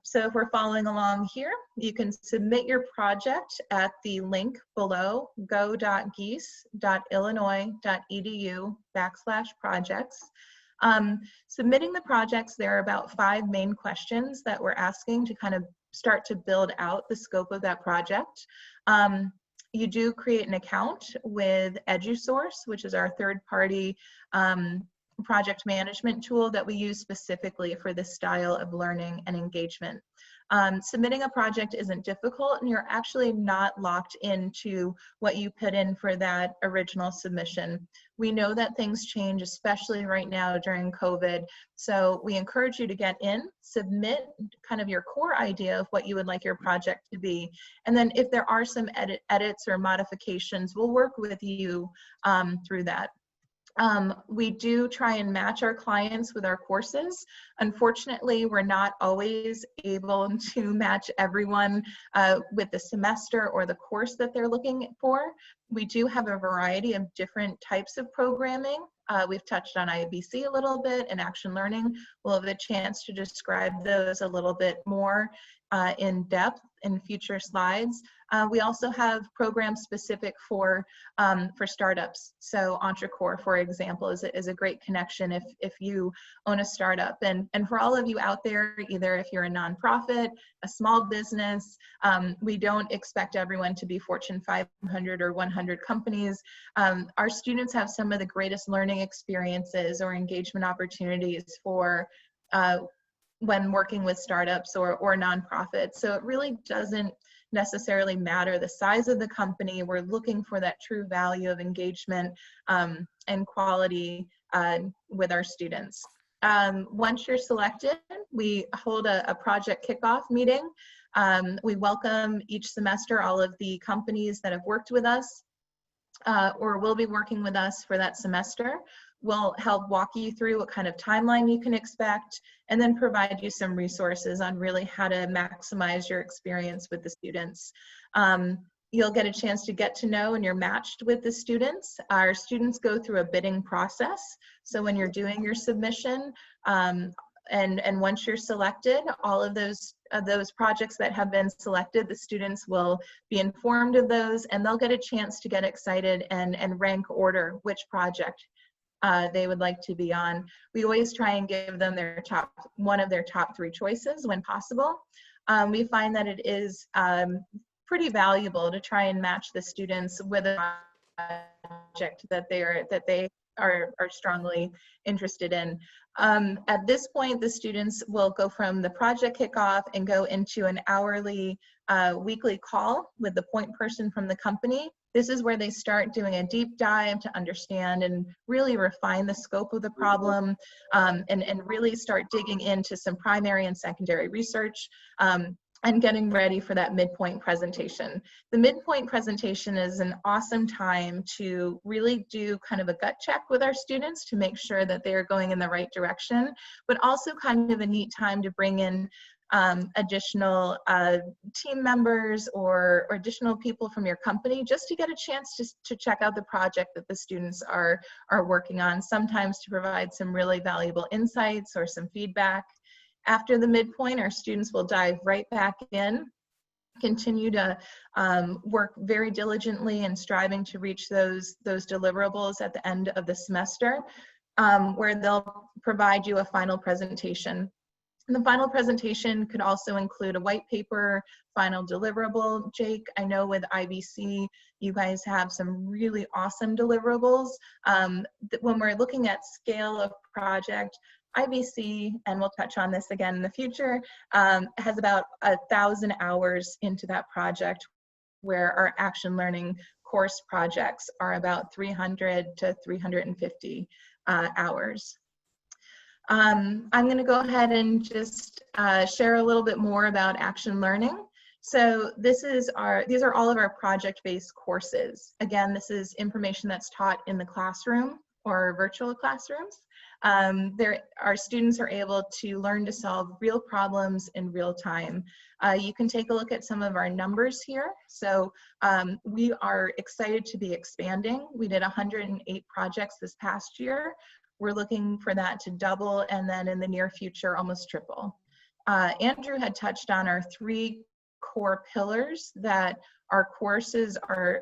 So if we're following along here, you can submit your project at the link below, go.gies.illinois.edu/projects. Submitting the projects, there are about 5 main questions that we're asking to kind of start to build out the scope of that project. You do create an account with EduSource, which is our third-party project management tool that we use specifically for this style of learning and engagement. Submitting a project isn't difficult, and you're actually not locked into what you put in for that original submission. We know that things change, especially right now during COVID. So we encourage you to get in, submit kind of your core idea of what you would like your project to be. And then if there are some edits or modifications, we'll work with you through that. We do try and match our clients with our courses. Unfortunately, we're not always able to match everyone with the semester or the course that they're looking for. We do have a variety of different types of programming. We've touched on IBC a little bit and action learning. We'll have a chance to describe those a little bit more in depth in future slides. We also have programs specific for startups. So EntreCore, for example, is a great connection if you own a startup. And for all of you out there, either if you're a nonprofit, a small business, we don't expect everyone to be Fortune 500 or 100 companies. Our students have some of the greatest learning experiences or engagement opportunities for when working with startups or nonprofits. So it really doesn't necessarily matter the size of the company. We're looking for that true value of engagement and quality with our students. Once you're selected, we hold a project kickoff meeting. We welcome each semester all of the companies that have worked with us or will be working with us for that semester. We'll help walk you through what kind of timeline you can expect, and then provide you some resources on really how to maximize your experience with the students. You'll get a chance to get to know and you're matched with the students. Our students go through a bidding process. So when you're doing your submission, and once you're selected, all of those projects that have been selected, the students will be informed of those, and they'll get a chance to get excited and rank order which project they would like to be on. We always try and give them one of their top 3 choices when possible. We find that it is pretty valuable to try and match the students with a project that they are strongly interested in. At this point, the students will go from the project kickoff and go into an hourly weekly call with the point person from the company. This is where they start doing a deep dive to understand and really refine the scope of the problem, and really start digging into some primary and secondary research, and getting ready for that midpoint presentation. The midpoint presentation is an awesome time to really do kind of a gut check with our students to make sure that they are going in the right direction, but also kind of a neat time to bring in additional team members or additional people from your company, just to get a chance to check out the project that the students are working on, sometimes to provide some really valuable insights or some feedback. After the midpoint, our students will dive right back in, continue to work very diligently and striving to reach those deliverables at the end of the semester, where they'll provide you a final presentation. And the final presentation could also include a white paper, final deliverable. Jake, I know with IBC, you guys have some really awesome deliverables. When we're looking at scale of project, IBC, and we'll touch on this again in the future, has about 1,000 hours into that project, where our action learning course projects are about 300 to 350 hours. I'm going to go ahead and just share a little bit more about action learning. So these are all of our project-based courses. Again, this is information that's taught in the classroom or virtual classrooms. Our students are able to learn to solve real problems in real time. You can take a look at some of our numbers here. So we are excited to be expanding. We did 108 projects this past year. We're looking for that to double, and then in the near future, almost triple. Andrew had touched on our 3 core pillars that our courses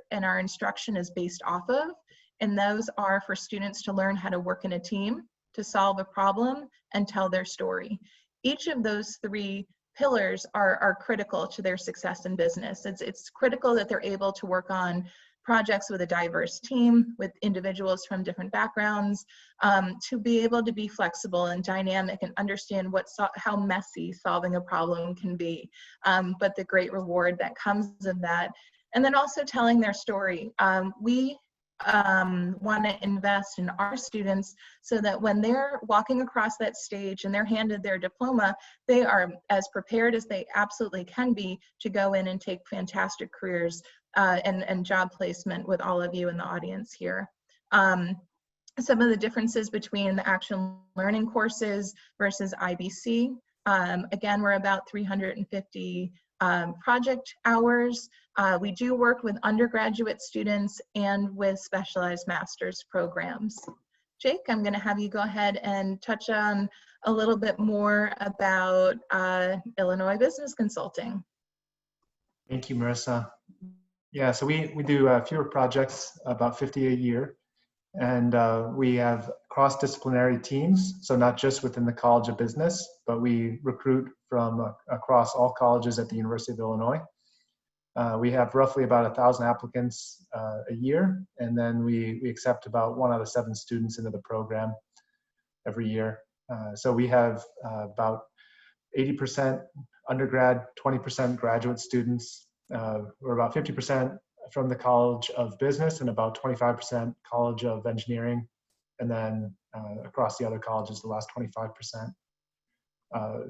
and our instruction is based off of. And those are for students to learn how to work in a team, to solve a problem, and tell their story. Each of those 3 pillars are critical to their success in business. It's critical that they're able to work on projects with a diverse team, with individuals from different backgrounds, to be able to be flexible and dynamic and understand how messy solving a problem can be, but the great reward that comes of that. And then also telling their story. We want to invest in our students so that when they're walking across that stage and they're handed their diploma, they are as prepared as they absolutely can be to go in and take fantastic careers and job placement with all of you in the audience here. Some of the differences between the action learning courses versus IBC. Again, we're about 350 project hours. We do work with undergraduate students and with specialized master's programs. Jake, I'm going to have you go ahead and touch on a little bit more about Illinois Business Consulting. Thank you, Marissa. Yeah, so we do fewer projects, about 50 a year. And we have cross-disciplinary teams, so not just within the College of Business, but we recruit from across all colleges at the University of Illinois. We have roughly about 1,000 applicants a year, and then we accept about 1 out of 7 students into the program every year. So we have about 80% undergrad, 20% graduate students. We're about 50% from the College of Business and about 25% College of Engineering, and then across the other colleges, the last 25%.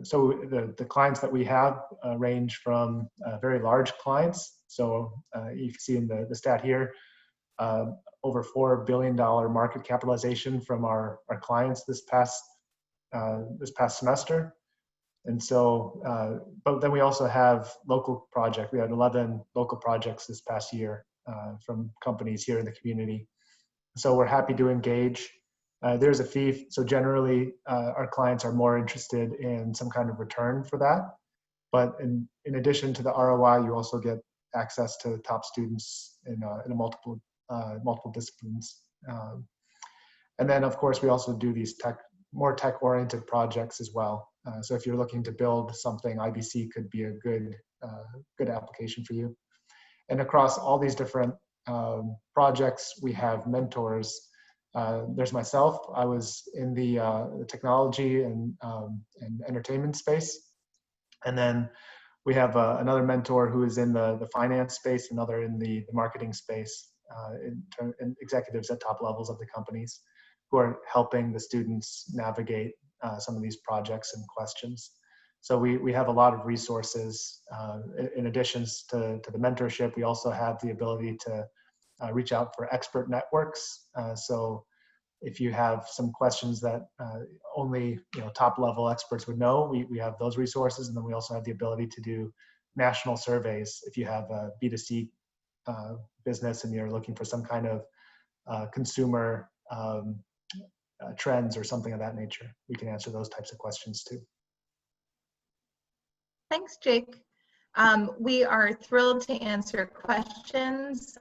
So the clients that we have range from very large clients. So you can see in the stat here, over $4 billion market capitalization from our clients this past semester. And so, but then we also have local projects. We had 11 local projects this past year from companies here in the community. So we're happy to engage. There's a fee. So generally, our clients are more interested in some kind of return for that. But in addition to the ROI, you also get access to top students in multiple disciplines. And then, of course, we also do these more tech-oriented projects as well. So if you're looking to build something, IBC could be a good application for you. And across all these different projects, we have mentors. There's myself. I was in the technology and entertainment space. And then we have another mentor who is in the finance space, another in the marketing space, and executives at top levels of the companies who are helping the students navigate some of these projects and questions. So we have a lot of resources. In addition to the mentorship, we also have the ability to reach out for expert networks. So if you have some questions that only top level experts would know, we have those resources. And then we also have the ability to do national surveys. If you have a B2C business and you're looking for some kind of consumer trends or something of that nature, we can answer those types of questions too. Thanks, Jake. We are thrilled to answer questions.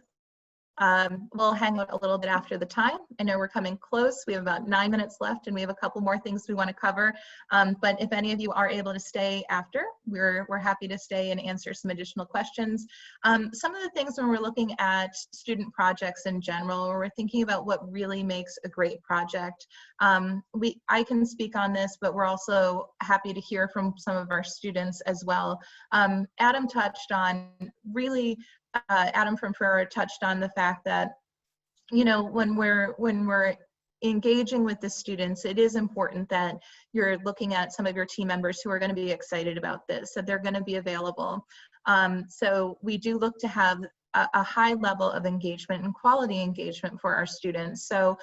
We'll hang out a little bit after the time. I know we're coming close. We have about 9 minutes left and we have a couple more things we want to cover. But if any of you are able to stay after, we're happy to stay and answer some additional questions. Some of the things when we're looking at student projects in general, or we're thinking about what really makes a great project, I can speak on this, but we're also happy to hear from some of our students as well. Adam touched on Adam from Ferrer touched on the fact that, when we're engaging with the students, it is important that you're looking at some of your team members who are going to be excited about this, that they're going to be available. So we do look to have a high level of engagement and quality engagement for our students. So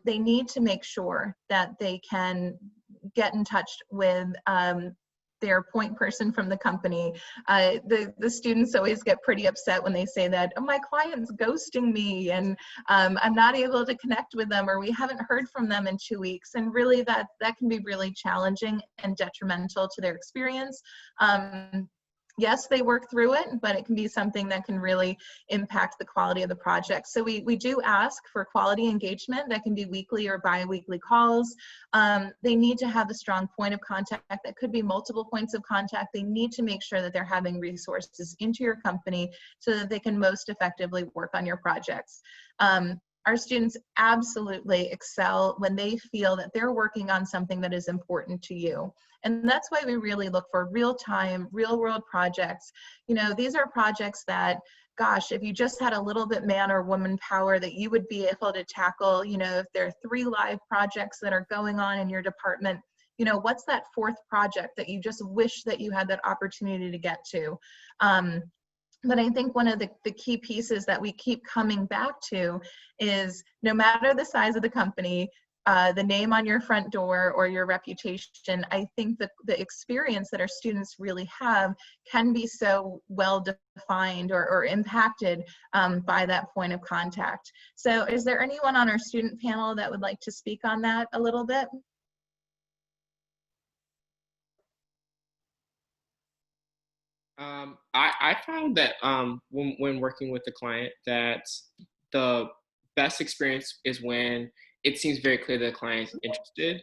they need to make sure that they can get in touch with their point person from the company. The students always get pretty upset when they say that, oh, my client's ghosting me and I'm not able to connect with them, or we haven't heard from them in 2 weeks. And really that can be really challenging and detrimental to their experience. yes, they work through it, but it can be something that can really impact the quality of the project. So we do ask for quality engagement. That can be weekly or bi-weekly calls. They need to have a strong point of contact. That could be multiple points of contact. They need to make sure that they're having resources into your company so that they can most effectively work on your projects. Our students absolutely excel when they feel that they're working on something that is important to you. And that's why we really look for real-time, real-world projects. You know, these are projects that, gosh, if you just had a little bit man or woman power that you would be able to tackle, you know, if there are 3 live projects that are going on in your department, you know, what's that 4th project that you just wish that you had that opportunity to get to? But I think one of the key pieces that we keep coming back to is no matter the size of the company, the name on your front door or your reputation, I think that the experience that our students really have can be so well defined or impacted by that point of contact. So is there anyone on our student panel that would like to speak on that a little bit? I found that when working with the client that the best experience is when it seems very clear that the client is interested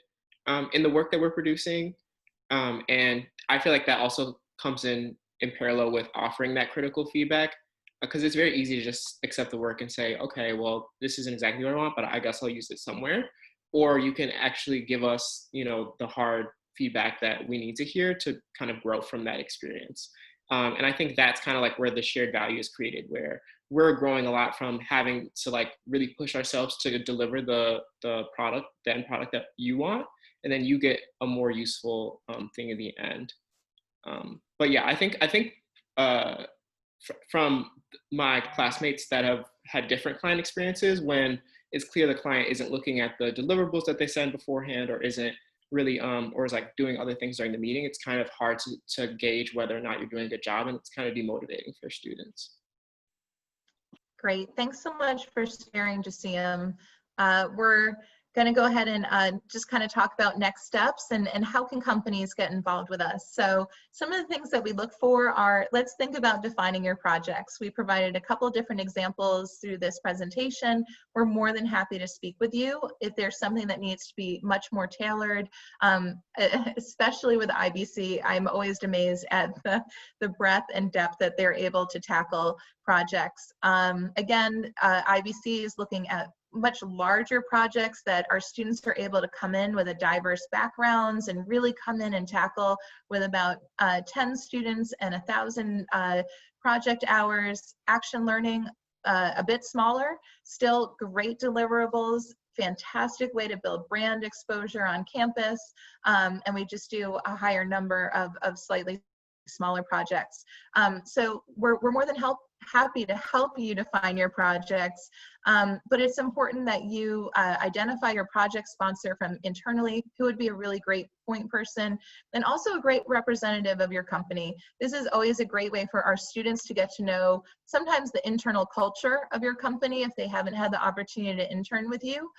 in the work that we're producing. And I feel like that also comes in parallel with offering that critical feedback, because it's very easy to just accept the work and say, okay, well, this isn't exactly what I want, but I guess I'll use it somewhere. Or you can actually give us, you know, the hard feedback that we need to hear to kind of grow from that experience. And I think that's kind of like where the shared value is created, where we're growing a lot from having to like really push ourselves to deliver the product, the end product that you want, and then you get a more useful thing in the end. But yeah, I think from my classmates that have had different client experiences, when it's clear the client isn't looking at the deliverables that they send beforehand, or isn't really or is like doing other things during the meeting, it's kind of hard to gauge whether or not you're doing a good job, and it's kind of demotivating for students. Great, thanks so much for sharing, Jasim. We're going to go ahead and just kind of talk about next steps and how can companies get involved with us. So some of the things that we look for are, let's think about defining your projects. We provided a couple different examples through this presentation. We're more than happy to speak with you if there's something that needs to be much more tailored, especially with IBC. I'm always amazed at the breadth and depth that they're able to tackle projects. Again, IBC is looking at much larger projects that our students are able to come in with a diverse backgrounds and really come in and tackle with about 10 students and 1,000 project hours. Action learning, a bit smaller, still great deliverables, fantastic way to build brand exposure on campus, and we just do a higher number of slightly smaller projects. So we're more than happy to help you define your projects, but it's important that you identify your project sponsor from internally, who would be a really great point person, and also a great representative of your company. This is always a great way for our students to get to know sometimes the internal culture of your company if they haven't had the opportunity to intern with you.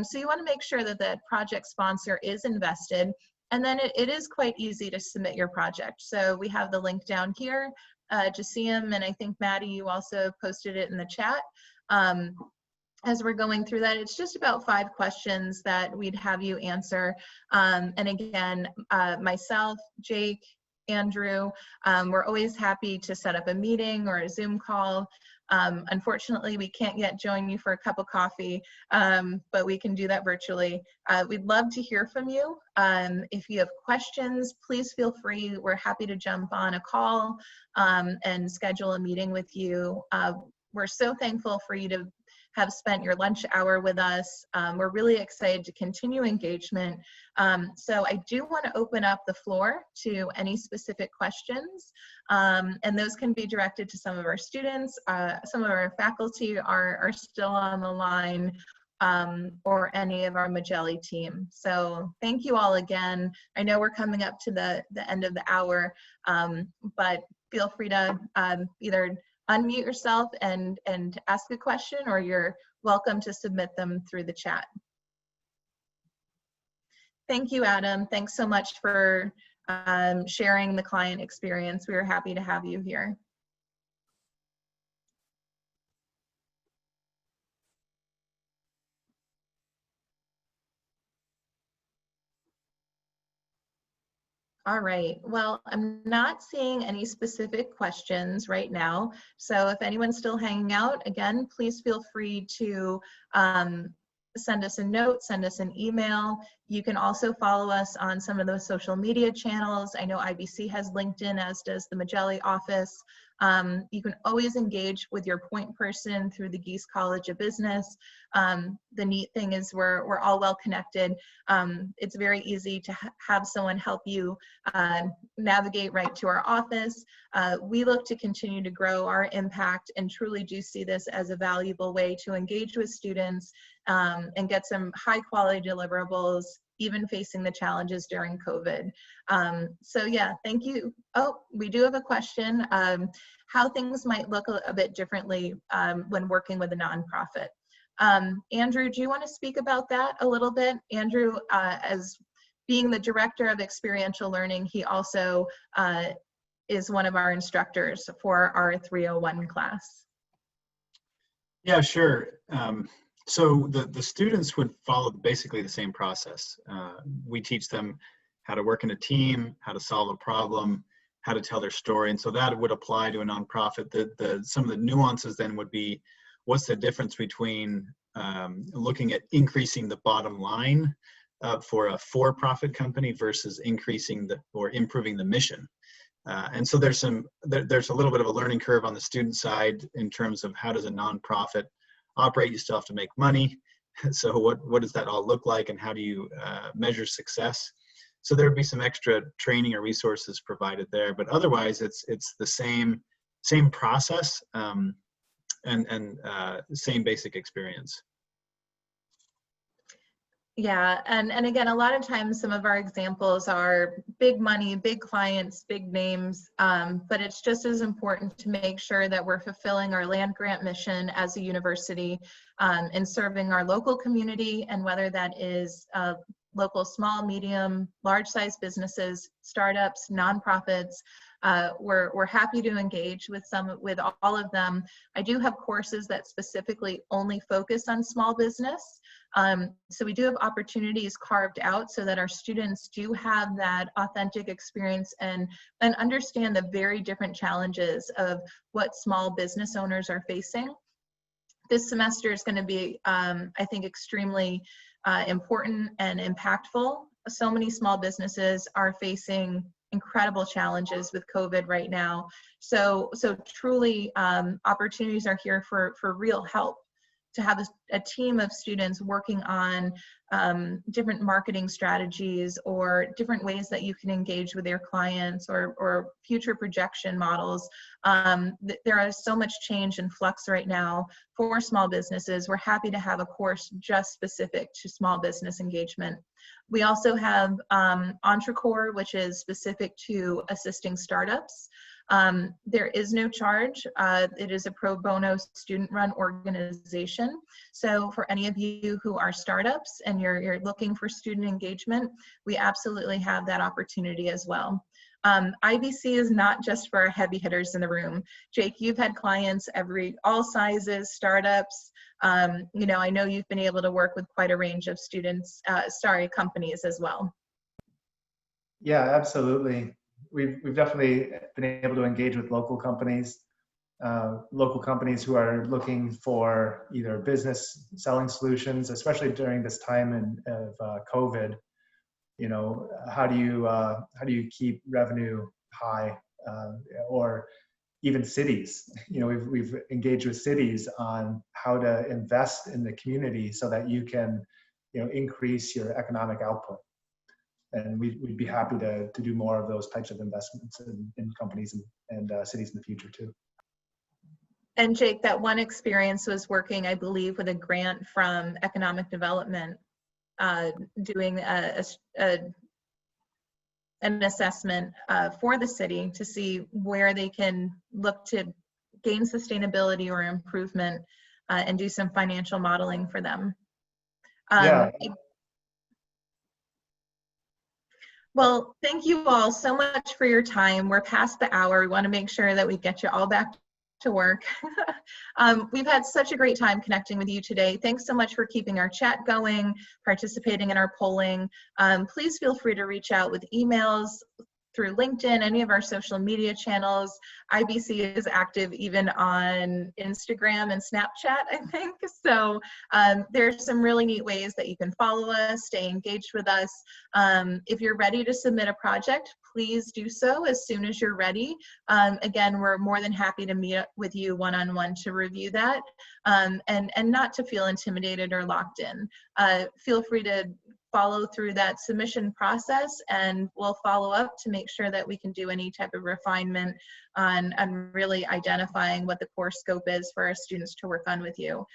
So you want to make sure that that project sponsor is invested. And then it is quite easy to submit your project. So we have the link down here. Jasim, and I think Maddie, you also posted it in the chat. As we're going through that, it's just about 5 questions that we'd have you answer. And again, myself, Jake, Andrew, we're always happy to set up a meeting or a Zoom call. Unfortunately, we can't yet join you for a cup of coffee, but we can do that virtually. We'd love to hear from you. If you have questions, please feel free. We're happy to jump on a call and schedule a meeting with you. We're so thankful for you to have spent your lunch hour with us. We're really excited to continue engagement. So I do want to open up the floor to any specific questions, and those can be directed to some of our students. Some of our faculty are still on the line, or any of our Magelli team. So thank you all again. I know we're coming up to the end of the hour, but feel free to either unmute yourself and ask a question, or you're welcome to submit them through the chat. Thank you, Adam. Thanks so much for sharing the client experience. We are happy to have you here. All right, well, I'm not seeing any specific questions right now. So if anyone's still hanging out, again, please feel free to send us a note, send us an email. You can also follow us on some of those social media channels. I know IBC has LinkedIn, as does the Magelli office. You can always engage with your point person through the Gies College of Business. The neat thing is we're all well connected. It's very easy to have someone help you navigate right to our office. We look to continue to grow our impact and truly do see this as a valuable way to engage with students and get some high quality deliverables, even facing the challenges during COVID. So yeah, thank you. Oh, we do have a question. How things might look a bit differently when working with a nonprofit. Andrew, do you want to speak about that a little bit? Andrew, as being the director of experiential learning, he also is one of our instructors for our 301 class. Yeah, sure. So the students would follow basically the same process. We teach them how to work in a team, how to solve a problem, how to tell their story. And so that would apply to a nonprofit. Some of the nuances then would be, what's the difference between looking at increasing the bottom line for a for-profit company versus increasing or improving the mission. And so there's a little bit of a learning curve on the student side in terms of how does a nonprofit operate. You still have to make money. So what does that all look like, and how do you measure success? So there would be some extra training or resources provided there, but otherwise it's the same process and same basic experience. Yeah, and again, a lot of times some of our examples are big money, big clients, big names, but it's just as important to make sure that we're fulfilling our land grant mission as a university and serving our local community, and whether that is local small, medium, large-sized businesses, startups, nonprofits. We're happy to engage with all of them. I do have courses that specifically only focus on small business. So we do have opportunities carved out so that our students do have that authentic experience and understand the very different challenges of what small business owners are facing. This semester is going to be, I think, extremely important and impactful. So many small businesses are facing incredible challenges with COVID right now. So truly, opportunities are here for real help, to have a team of students working on different marketing strategies or different ways that you can engage with your clients or future projection models. There is so much change and flux right now for small businesses. We're happy to have a course just specific to small business engagement. We also have EntreCore, which is specific to assisting startups. There is no charge. It is a pro bono student-run organization. So for any of you who are startups and you're looking for student engagement, we absolutely have that opportunity as well. IBC is not just for our heavy hitters in the room. Jake, you've had clients all sizes, startups. I know you've been able to work with quite a range of companies as well. Yeah, absolutely. We've definitely been able to engage with local companies who are looking for either business selling solutions, especially during this time of COVID. How do you keep revenue high, or even cities? We've engaged with cities on how to invest in the community so that you can, increase your economic output. And we'd be happy to do more of those types of investments in companies and cities in the future too. And Jake, that one experience was working, I believe, with a grant from Economic Development, doing an assessment for the city to see where they can look to gain sustainability or improvement and do some financial modeling for them. Yeah. Well, thank you all so much for your time. We're past the hour. We want to make sure that we get you all back to work. We've had such a great time connecting with you today. Thanks so much for keeping our chat going, participating in our polling. Please feel free to reach out with emails, through LinkedIn, any of our social media channels. IBC is active even on Instagram and Snapchat, I think. So there's some really neat ways that you can follow us, stay engaged with us. If you're ready to submit a project, please do so as soon as you're ready. Again, we're more than happy to meet up with you one-on-one to review that, and not to feel intimidated or locked in. Feel free to follow through that submission process, and we'll follow up to make sure that we can do any type of refinement on really identifying what the course scope is for our students to work on with you.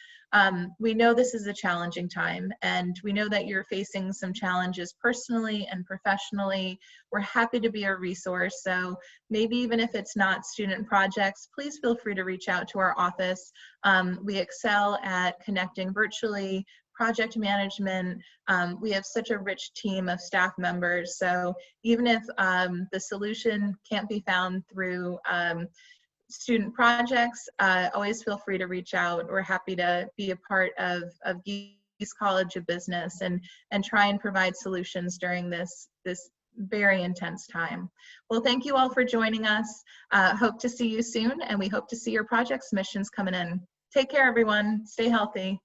We know this is a challenging time, and we know that you're facing some challenges personally and professionally. We're happy to be a resource, so maybe even if it's not student projects, please feel free to reach out to our office. We excel at connecting virtually, project management. We have such a rich team of staff members, so even if the solution can't be found through student projects, always feel free to reach out. We're happy to be a part of Gies College of Business and try and provide solutions during this very intense time. Well, thank you all for joining us. Hope to see you soon, and we hope to see your project submissions coming in. Take care, everyone. Stay healthy.